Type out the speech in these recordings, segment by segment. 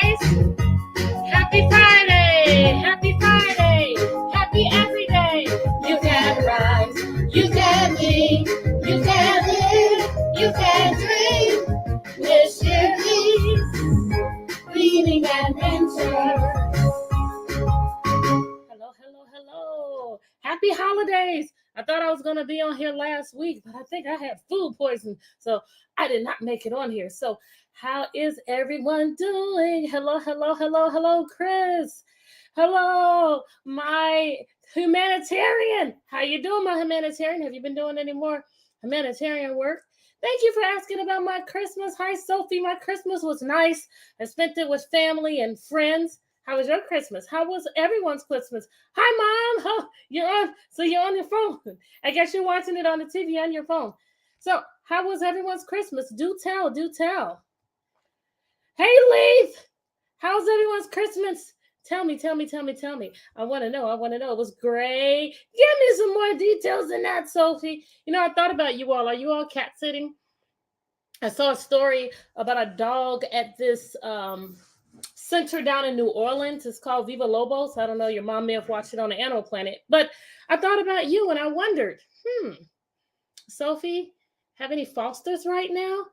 guys. Happy Friday. Happy Friday. Happy every day. You can rise. You can be. You can live. You can dream. This Yearby reading adventure. Hello. Happy holidays. I thought I was going to be on here last week, but I think I had food poisoning, so I did not make it on here. So how is everyone doing? Hello, Chris. Hello, my humanitarian. How you doing, my humanitarian? Have you been doing any more humanitarian work? Thank you for asking about my Christmas. Hi, Sophie. My Christmas was nice. I spent it with family and friends. How was your Christmas? How was everyone's Christmas? Hi, Mom. Oh, you're on your phone. I guess you're watching it on the TV on your phone. So how was everyone's Christmas? Do tell. Hey, Leith. How's everyone's Christmas? Tell me. I want to know. It was great. Give me some more details than that, Sophie. I thought about you all. Are you all cat sitting? I saw a story about a dog at this center down in New Orleans. It's called Viva Lobos. I don't know, your mom may have watched it on the Animal Planet, but I thought about you and I wondered, Sophie, have any fosters right now?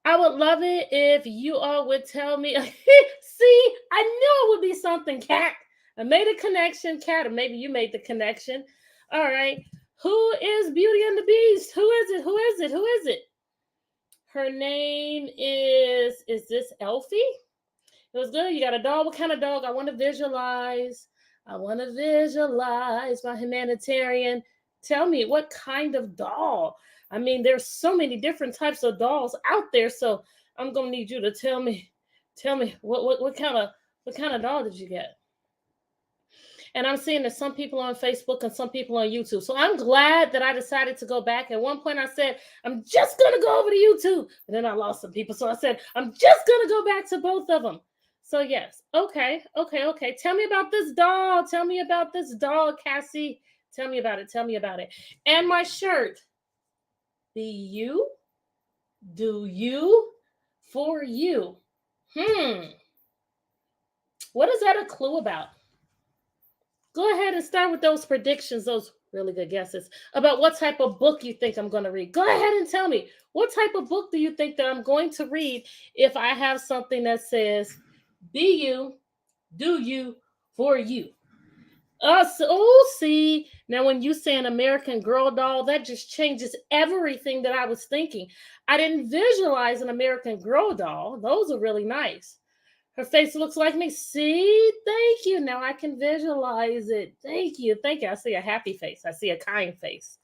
I would love it if you all would tell me. See, I knew it would be something, Cat. I made a connection, Cat, or maybe you made the connection. All right. Who is Beauty and the Beast? Who is it? Her name is this Elfie? It was good. You got a dog. What kind of dog? I want to visualize my humanitarian. Tell me, what kind of doll? I mean, there's so many different types of dolls out there. So I'm gonna need you to tell me what kind of doll did you get? And I'm seeing that some people on Facebook and some people on YouTube. So I'm glad that I decided to go back. At one point I said, I'm just going to go over to YouTube. And then I lost some people. So I said, I'm just going to go back to both of them. So yes. Okay. Tell me about this doll. Cassie. Tell me about it. And my shirt. Be you, do you, for you. What is that a clue about? Go ahead and start with those predictions, those really good guesses about what type of book you think I'm going to read. Go ahead and tell me, what type of book do you think that I'm going to read if I have something that says, be you, do you, for you? See, now when you say an American Girl doll, that just changes everything that I was thinking. I didn't visualize an American Girl doll. Those are really nice. Her face looks like me. See, thank you. Now I can visualize it. Thank you. I see a happy face. I see a kind face.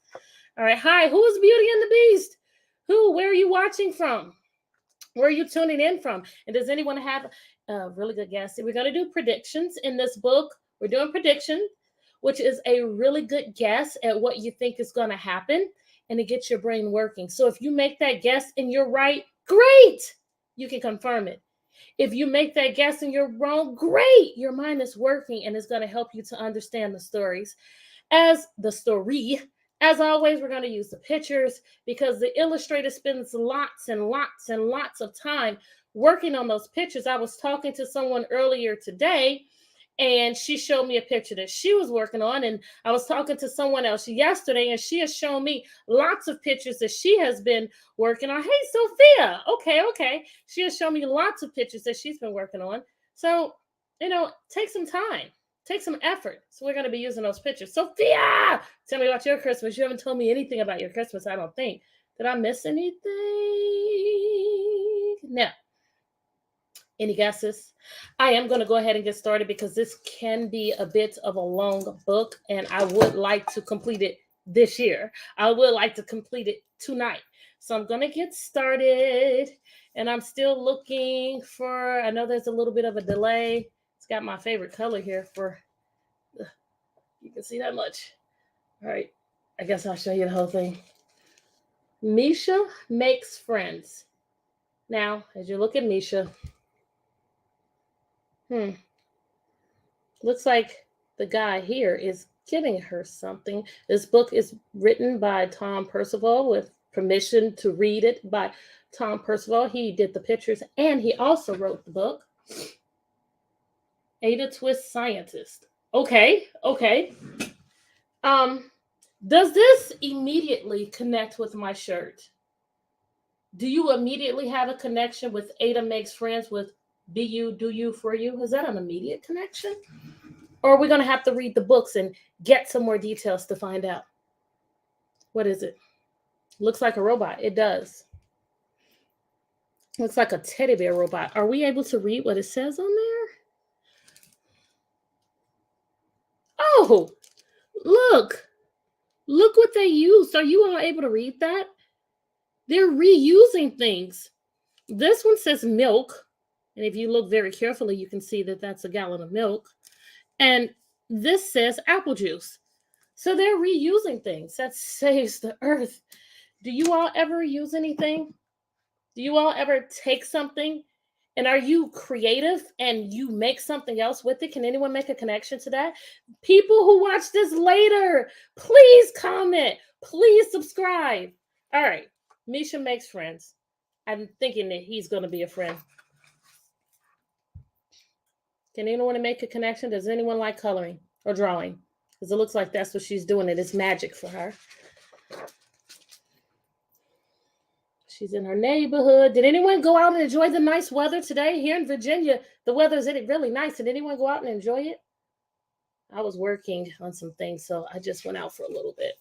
All right. Hi, who is Beauty and the Beast? Where are you watching from? Where are you tuning in from? And does anyone have a really good guess? We're going to do predictions in this book. We're doing prediction, which is a really good guess at what you think is going to happen, and it gets your brain working. So if you make that guess and you're right, great. You can confirm it. If you make that guess and you're wrong, great. Your mind is working and it's going to help you to understand the stories. As always, we're going to use the pictures because the illustrator spends lots and lots of time working on those pictures. I was talking to someone earlier today, and she showed me a picture that she was working on. And I was talking to someone else yesterday, and she has shown me lots of pictures that she has been working on. Hey, Sophia. Okay. She has shown me lots of pictures that she's been working on. So, take some time. Take some effort. So we're going to be using those pictures. Sophia, tell me about your Christmas. You haven't told me anything about your Christmas, I don't think. Did I miss anything? No. Any guesses? I am going to go ahead and get started because this can be a bit of a long book, and I would like to complete it this year. I would like to complete it tonight. So I'm going to get started, and I'm still looking for, I know there's a little bit of a delay. It's got my favorite color here you can see that much. All right. I guess I'll show you the whole thing. Misha makes friends. Now, as you look at Misha, looks like the guy here is giving her something. This book is written by Tom Percival with permission to read it by Tom Percival. He did the pictures and he also wrote the book. Ada Twist scientist. Okay, okay. Um, does this immediately connect with my shirt? Do you immediately have a connection with Ada makes friends with be you, do you, for you? Is that an immediate connection? Or are we going to have to read the books and get some more details to find out? What is it? Looks like a robot. It does. Looks like a teddy bear robot. Are we able to read what it says on there? Oh, look. Look what they used. Are you all able to read that? They're reusing things. This one says milk. And if you look very carefully, you can see that that's a gallon of milk. And this says apple juice. So they're reusing things. That saves the earth. Do you all ever use anything? Do you all ever take something and are you creative and you make something else with it? Can anyone make a connection to that? People who watch this later, please comment. Please subscribe. All right. Misha makes friends. I'm thinking that he's going to be a friend. Can anyone make a connection? Does anyone like coloring or drawing? Because it looks like that's what she's doing. It is magic for her. She's in her neighborhood. Did anyone go out and enjoy the nice weather today? Here in Virginia, the weather is really nice. Did anyone go out and enjoy it? I was working on some things, so I just went out for a little bit.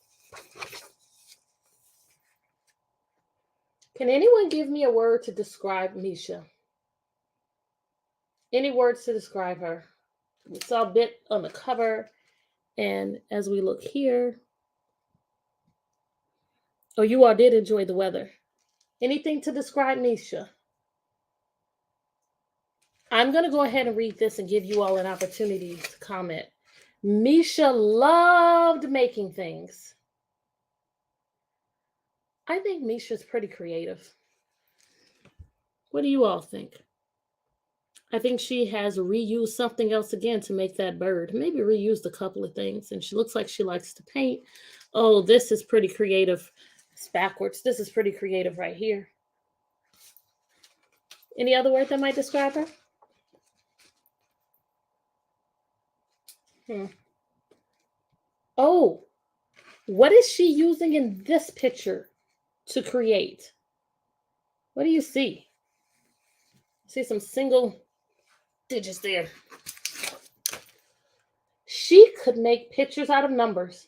Can anyone give me a word to describe Misha? Any words to describe her? We saw a bit on the cover, and as we look here, oh, you all did enjoy the weather. Anything to describe Misha? I'm going to go ahead and read this and give you all an opportunity to comment. Misha loved making things. I think Misha's pretty creative. What do you all think? I think she has reused something else again to make that bird. Maybe reused a couple of things. And she looks like she likes to paint. Oh, this is pretty creative. It's backwards. This is pretty creative right here. Any other word that might describe her? Oh, what is she using in this picture to create? What do you see? I see some single digits there. She could make pictures out of numbers.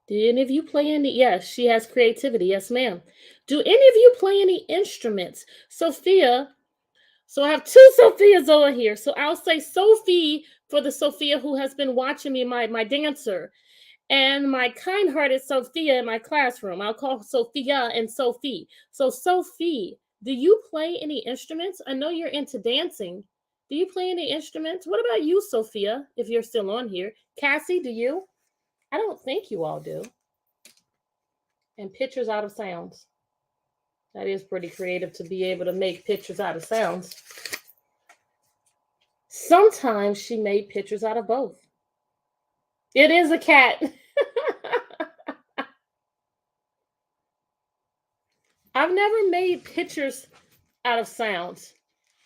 Do any of you play any? Yes, she has creativity. Yes, ma'am. Do any of you play any instruments? Sophia. So I have two Sophias over here. So I'll say Sophie for the Sophia who has been watching me, my dancer. And my kind-hearted Sophia in my classroom. I'll call Sophia and Sophie. So Sophie, do you play any instruments? I know you're into dancing. Do you play any instruments? What about you, Sophia, if you're still on here? Cassie, do you? I don't think you all do. And pictures out of sounds. That is pretty creative to be able to make pictures out of sounds. Sometimes she made pictures out of both. It is a cat. I've never made pictures out of sounds.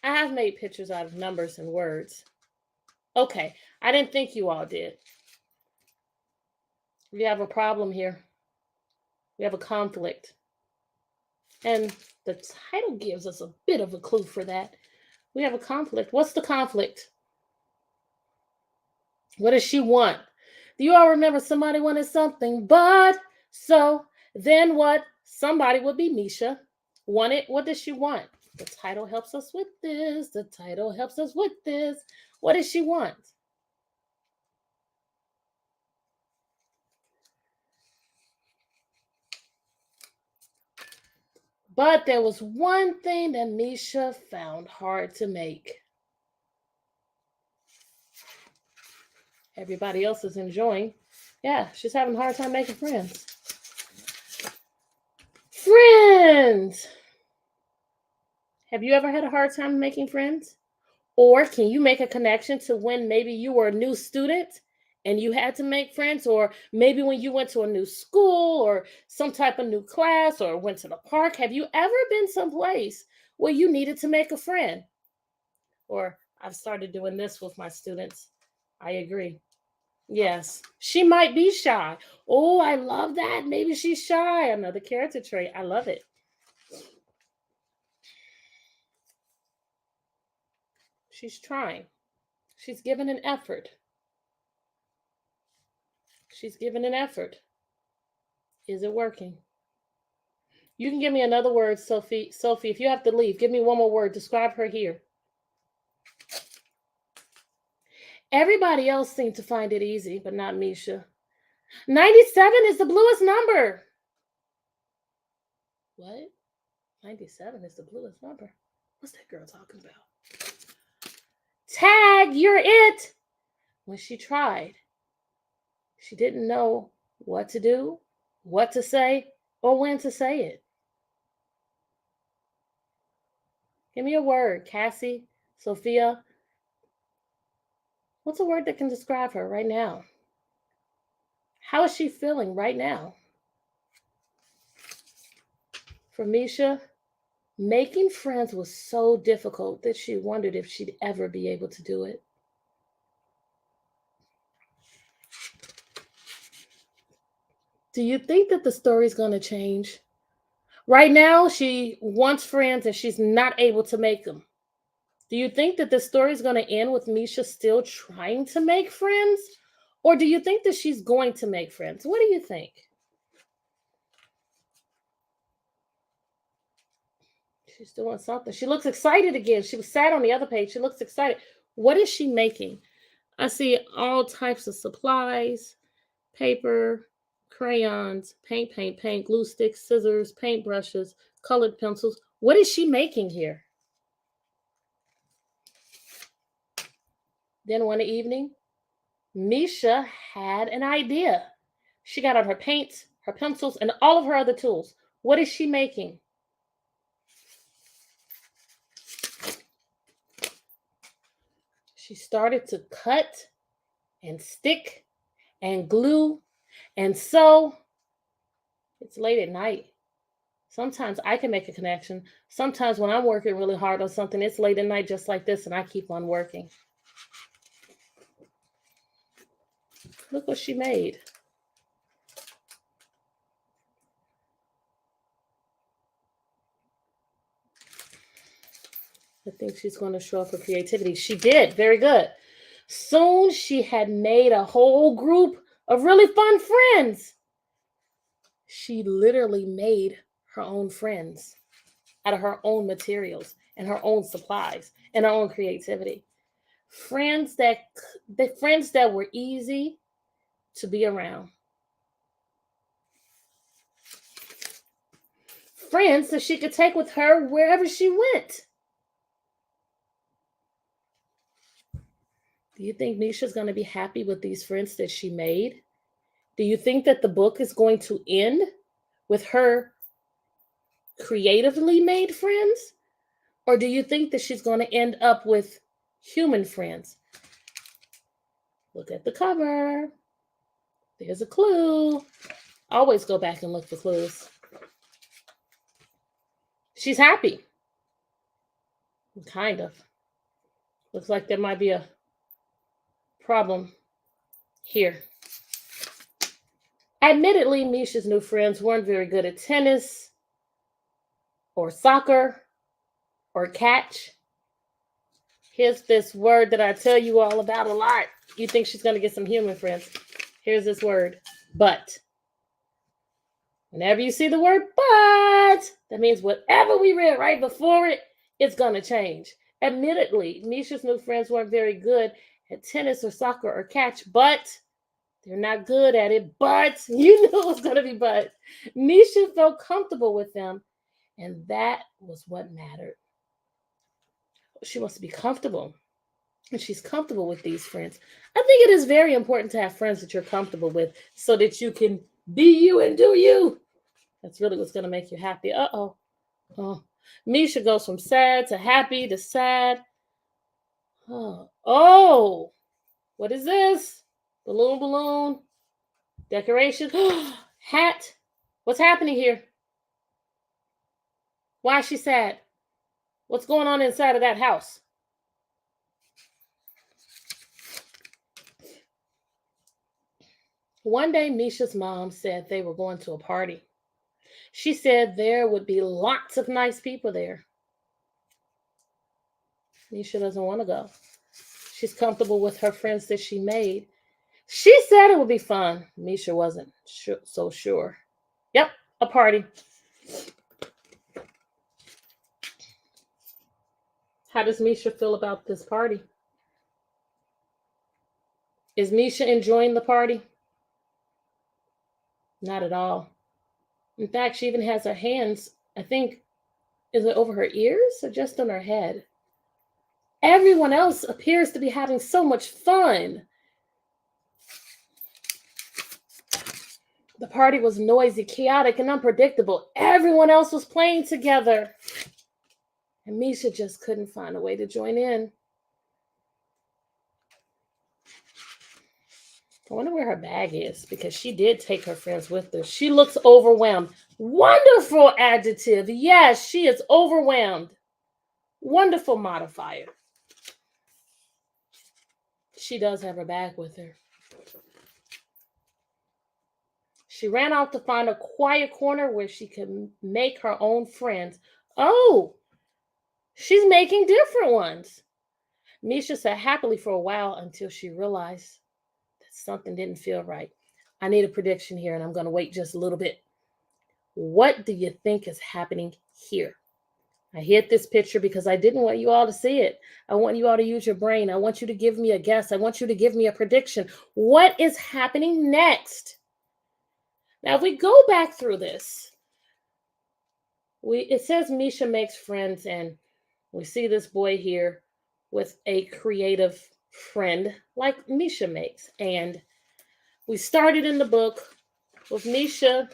I have made pictures out of numbers and words. Okay, I didn't think you all did. We have a problem here. We have a conflict. And the title gives us a bit of a clue for that. We have a conflict. What's the conflict? What does she want? Do you all remember somebody wanted something, but so then what? Somebody would be Misha. Wanted, what does she want? The title helps us with this. The title helps us with this. What does she want? But there was one thing that Misha found hard to make. Everybody else is enjoying. Yeah, she's having a hard time making friends. Friends! Have you ever had a hard time making friends? Or can you make a connection to when maybe you were a new student and you had to make friends? Or maybe when you went to a new school or some type of new class or went to the park? Have you ever been someplace Well, you needed to make a friend. Or I've started doing this with my students. I agree. Yes, she might be shy. Oh, I love that. Maybe she's shy. Another character trait. I love it. She's trying. She's given an effort. She's given an effort. Is it working? You can give me another word, Sophie. Sophie, if you have to leave, give me one more word. Describe her here. Everybody else seemed to find it easy, but not Misha. 97 is the bluest number. What? 97 is the bluest number. What's that girl talking about? Tag, you're it. When she tried, she didn't know what to do, what to say, or when to say it. Give me a word, Cassie, Sophia. What's a word that can describe her right now? How is she feeling right now? For Misha, making friends was so difficult that she wondered if she'd ever be able to do it. Do you think that the story's going to change? Right now, she wants friends and she's not able to make them. Do you think that the story is going to end with Misha still trying to make friends? Or do you think that she's going to make friends? What do you think? She's doing something. She looks excited again. She was sad on the other page. She looks excited. What is she making? I see all types of supplies, paper, crayons, paint, glue sticks, scissors, paint brushes, colored pencils. What is she making here? Then one evening, Misha had an idea. She got out her paints, her pencils, and all of her other tools. What is she making? She started to cut and stick and glue and sew. It's late at night. Sometimes I can make a connection. Sometimes when I'm working really hard on something, it's late at night just like this, and I keep on working. Look what she made. I think she's going to show up her creativity. She did. Very good. Soon she had made a whole group of really fun friends. She literally made her own friends out of her own materials and her own supplies and her own creativity. Friends that were easy to be around. Friends that she could take with her wherever she went. Do you think Nisha's going to be happy with these friends that she made? Do you think that the book is going to end with her creatively made friends? Or do you think that she's going to end up with human friends? Look at the cover. There's a clue. Always go back and look for clues. She's happy. Kind of. Looks like there might be a problem here. Admittedly, Misha's new friends weren't very good at tennis or soccer or catch. Here's this word that I tell you all about a lot. You think she's going to get some human friends. Here's this word, but. Whenever you see the word but, that means whatever we read right before it, it's going to change. Admittedly, Misha's new friends weren't very good at tennis or soccer or catch, but they're not good at it. But you knew it was going to be but. Misha felt comfortable with them, and that was what mattered. She wants to be comfortable, and she's comfortable with these friends. I think it is very important to have friends that you're comfortable with so that you can be you and do you. That's really what's going to make you happy. Uh-oh. Oh. Misha goes from sad to happy to sad. Oh. What is this? Balloon. Decoration. Hat. What's happening here? Why is she sad? What's going on inside of that house? One day, Misha's mom said they were going to a party. She said there would be lots of nice people there. Misha doesn't want to go. She's comfortable with her friends that she made. She said it would be fun. Misha wasn't so sure. Yep, a party. How does Misha feel about this party? Is Misha enjoying the party? Not at all. In fact, she even has her hands, I think, is it over her ears or just on her head? Everyone else appears to be having so much fun. The party was noisy, chaotic, and unpredictable. Everyone else was playing together. And Misha just couldn't find a way to join in. I wonder where her bag is because she did take her friends with her. She looks overwhelmed. Wonderful adjective. Yes, she is overwhelmed. Wonderful modifier. She does have her bag with her. She ran out to find a quiet corner where she could make her own friends. Oh, she's making different ones. Misha sat happily for a while until she realized that something didn't feel right. I need a prediction here, and I'm going to wait just a little bit. What do you think is happening here? I hid this picture because I didn't want you all to see it. I want you all to use your brain. I want you to give me a guess. I want you to give me a prediction. What is happening next? Now, if we go back through this, it says Misha makes friends, and we see this boy here with a creative friend like Misha makes. And we started in the book with Misha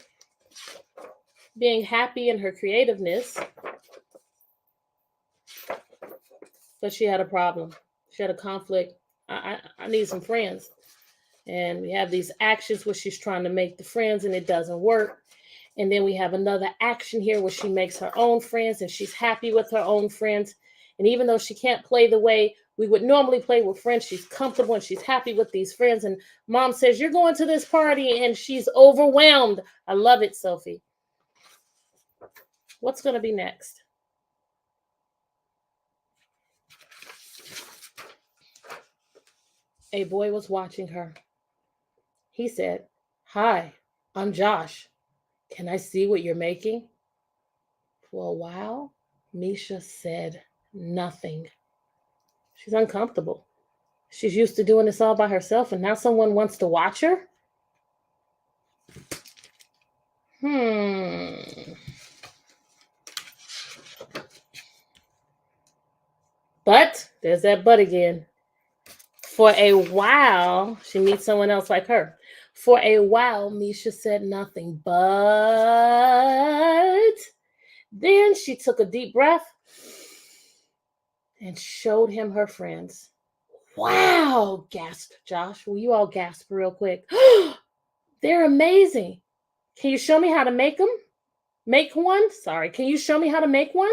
being happy in her creativeness, but she had a problem. She had a conflict. I need some friends. And we have these actions where she's trying to make the friends and it doesn't work. And then we have another action here where she makes her own friends and she's happy with her own friends. And even though she can't play the way we would normally play with friends, she's comfortable and she's happy with these friends. And mom says, you're going to this party, and she's overwhelmed. I love it, Sophie. What's going to be next? A boy was watching her. He said, hi, I'm Josh. Can I see what you're making? For a while, Misha said nothing. She's uncomfortable. She's used to doing this all by herself, and now someone wants to watch her? But, there's that but again. For a while, she meets someone else like her. For a while, Misha said nothing, but then she took a deep breath and showed him her friends. Wow, gasped Josh. Will you all gasp real quick? They're amazing. Can you show me how to make them? Make one? Sorry, can you show me how to make one?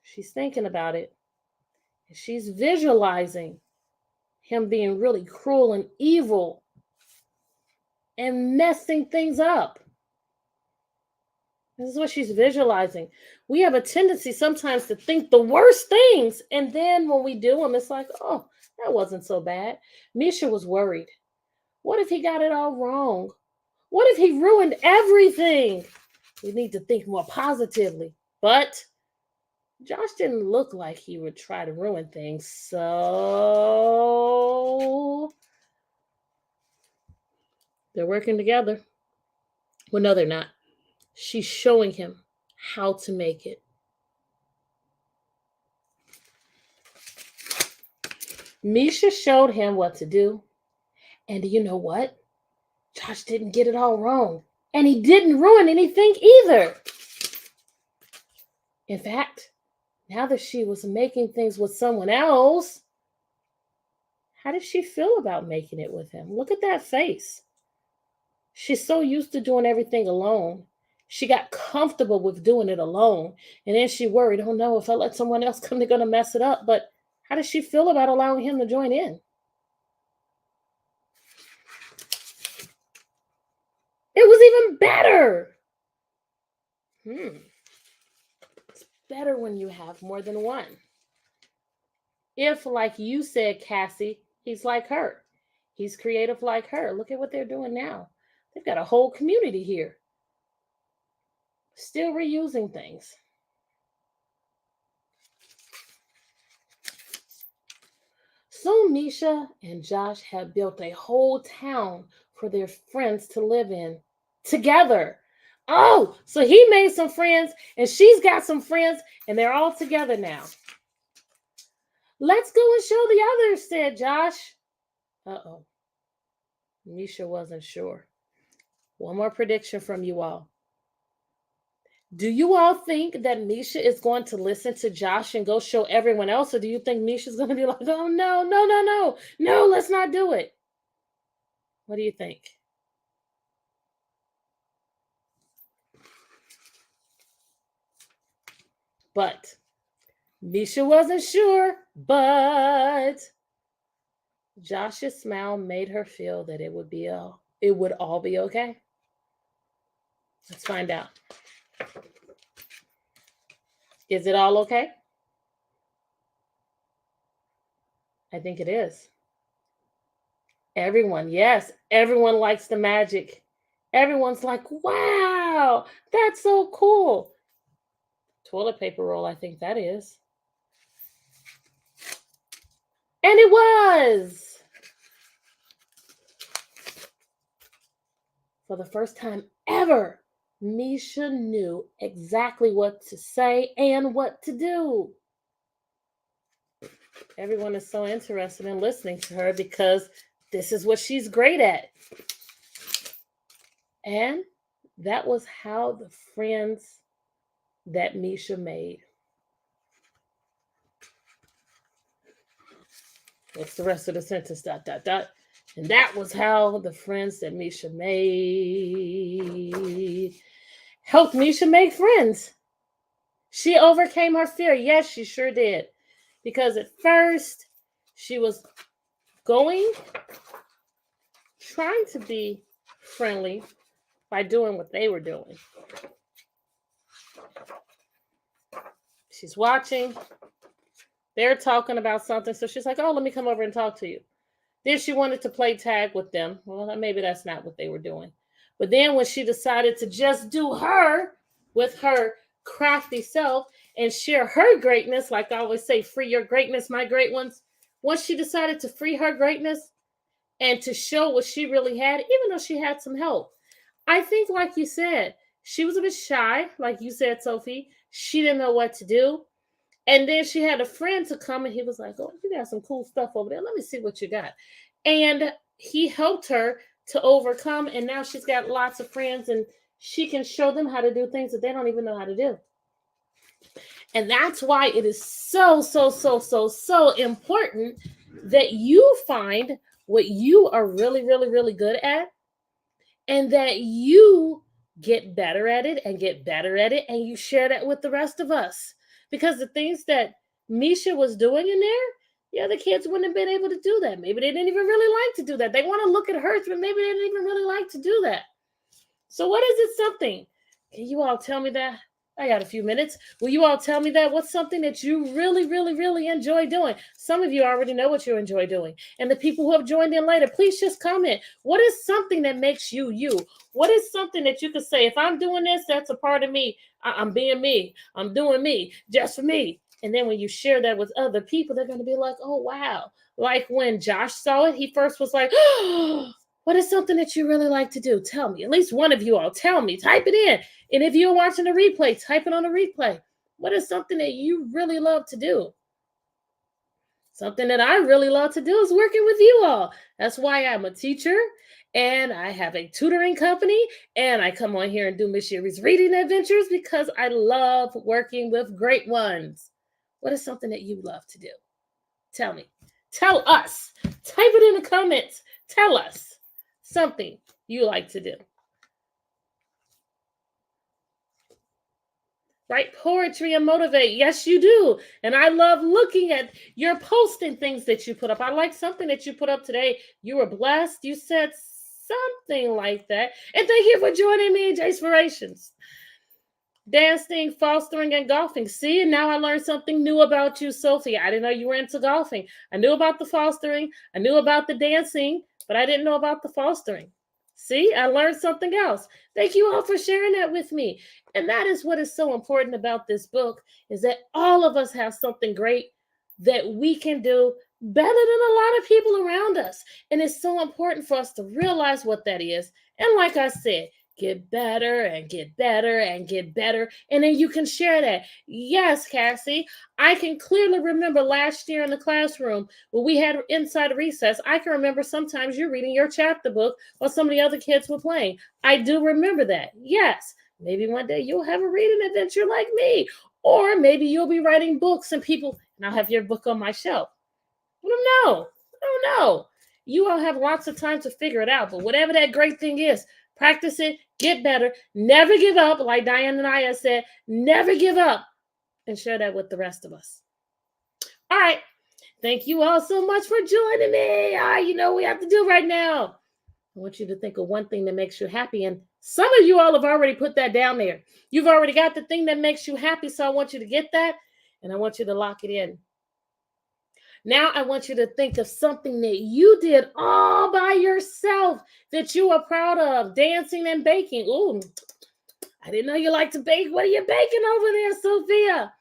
She's thinking about it. She's visualizing him being really cruel and evil and messing things up. This is what she's visualizing. We have a tendency sometimes to think the worst things, and then when we do them, it's like, oh, that wasn't so bad. Misha was worried. What if he got it all wrong? What if he ruined everything? We need to think more positively. But Josh didn't look like he would try to ruin things, so they're working together. Well, no, they're not. She's showing him how to make it. Misha showed him what to do. And you know what? Josh didn't get it all wrong. And he didn't ruin anything either. In fact, now that she was making things with someone else, how did she feel about making it with him? Look at that face. She's so used to doing everything alone. She got comfortable with doing it alone. And then she worried, oh no, if I let someone else come, they're going to mess it up. But how does she feel about allowing him to join in? It was even better. It's better when you have more than one. If, like you said, Cassie, he's like her. He's creative like her. Look at what they're doing now. They've got a whole community here. Still reusing things. So Misha and Josh have built a whole town for their friends to live in together. Oh, so he made some friends and she's got some friends and they're all together now. Let's go and show the others, said Josh. Uh-oh. Misha wasn't sure. One more prediction from you all. Do you all think that Misha is going to listen to Josh and go show everyone else? Or do you think Misha's going to be like, oh, no, let's not do it? What do you think? But Misha wasn't sure, but Josh's smile made her feel that it would all be okay. Let's find out. Is it all okay? I think it is. Everyone likes the magic. Everyone's like, wow, that's so cool. Toilet paper roll, I think that is. And it was. For the first time ever, Misha knew exactly what to say and what to do. Everyone is so interested in listening to her because this is what she's great at. And that was how the friends that Misha made. What's the rest of the sentence? ... And that was how the friends that Misha made helped Misha make friends. She overcame her fear. Yes, she sure did. Because at first, she was trying to be friendly by doing what they were doing. She's watching. They're talking about something. So she's like, oh, let me come over and talk to you. Then she wanted to play tag with them. Well, maybe that's not what they were doing. But then when she decided to just do her with her crafty self and share her greatness, like I always say, free your greatness, my great ones. Once she decided to free her greatness and to show what she really had, even though she had some help, I think, like you said, she was a bit shy, like you said, Sophie. She didn't know what to do. And then she had a friend to come and he was like, oh, you got some cool stuff over there. Let me see what you got. And he helped her to overcome. And now she's got lots of friends and she can show them how to do things that they don't even know how to do. And that's why it is so important that you find what you are really, really, really good at and that you get better at it and and you share that with the rest of us. Because the things that Misha was doing in there, the other kids wouldn't have been able to do that. Maybe they didn't even really like to do that. They want to look at hers, but maybe they didn't even really like to do that. So what is it something? Can you all tell me that? I got a few minutes. Will you all tell me that? What's something that you really, really, really enjoy doing? Some of you already know what you enjoy doing. And the people who have joined in later, please just comment. What is something that makes you you? What is something that you could say, if I'm doing this, that's a part of me. I'm being me. I'm doing me just for me. And then when you share that with other people, they're going to be like, oh, wow. Like when Josh saw it, he first was like, oh, what is something that you really like to do? Tell me. At least one of you all tell me. Type it in. And if you're watching the replay, type it on the replay. What is something that you really love to do? Something that I really love to do is working with you all. That's why I'm a teacher and I have a tutoring company and I come on here and do Miss Yearby's reading adventures because I love working with great ones. What is something that you love to do? Tell me. Tell us. Type it in the comments. Tell us something you like to do. Write poetry and motivate. Yes, you do. And I love looking at your posting things that you put up. I like something that you put up today. You were blessed. You said something like that. And thank you for joining me in Inspirations. Dancing, fostering, and golfing. See, now I learned something new about you, Sophie. I didn't know you were into golfing. I knew about the fostering. I knew about the dancing, but I didn't know about the fostering. See, I learned something else. Thank you all for sharing that with me. And that is what is so important about this book, is that all of us have something great that we can do better than a lot of people around us. And it's so important for us to realize what that is. And like I said, get better and get better and get better. And then you can share that. Yes, Cassie, I can clearly remember last year in the classroom when we had inside recess, I can remember sometimes you're reading your chapter book while some of the other kids were playing. I do remember that. Yes, maybe one day you'll have a reading adventure like me. Or maybe you'll be writing books and I'll have your book on my shelf. I don't know. You all have lots of time to figure it out. But whatever that great thing is, practice it, get better, never give up. Like Diane and I said, never give up, and share that with the rest of us. All right. Thank you all so much for joining me. All right, you know what we have to do right now. I want you to think of one thing that makes you happy. And some of you all have already put that down there. You've already got the thing that makes you happy. So I want you to get that, and I want you to lock it in. Now I want you to think of something that you did all by yourself that you are proud of, dancing and baking. Ooh, I didn't know you like to bake. What are you baking over there, Sophia?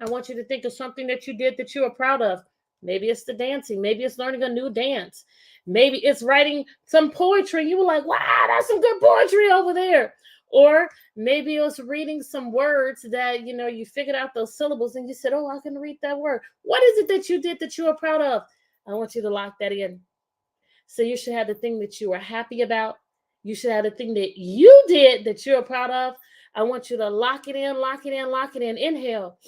I want you to think of something that you did that you are proud of. Maybe it's the dancing. Maybe it's learning a new dance. Maybe it's writing some poetry. You were like, wow, that's some good poetry over there. Or maybe it was reading some words that, you figured out those syllables and you said, oh, I can read that word. What is it that you did that you are proud of? I want you to lock that in. So you should have the thing that you are happy about. You should have the thing that you did that you are proud of. I want you to lock it in, lock it in, lock it in. Inhale.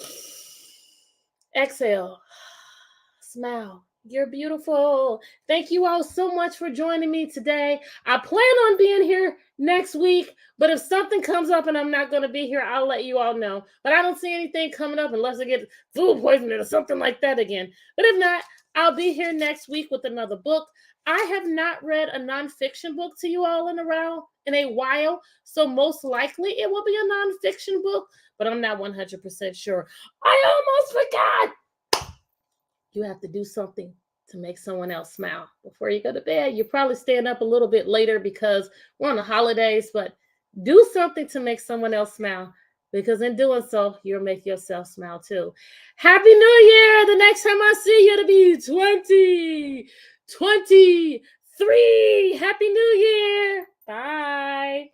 Exhale. Smile. You're beautiful. Thank you all so much for joining me today. I plan on being here next week, but if something comes up and I'm not going to be here, I'll let you all know. But I don't see anything coming up unless I get food poisoning or something like that again. But if not, I'll be here next week with another book. I have not read a nonfiction book to you all in a while, so most likely it will be a nonfiction book, but I'm not 100% sure. I almost forgot. You have to do something to make someone else smile before you go to bed. You probably stand up a little bit later because we're on the holidays, but do something to make someone else smile, because in doing so, you'll make yourself smile too. Happy New Year. The next time I see you, it'll be 2023. Happy New Year. Bye.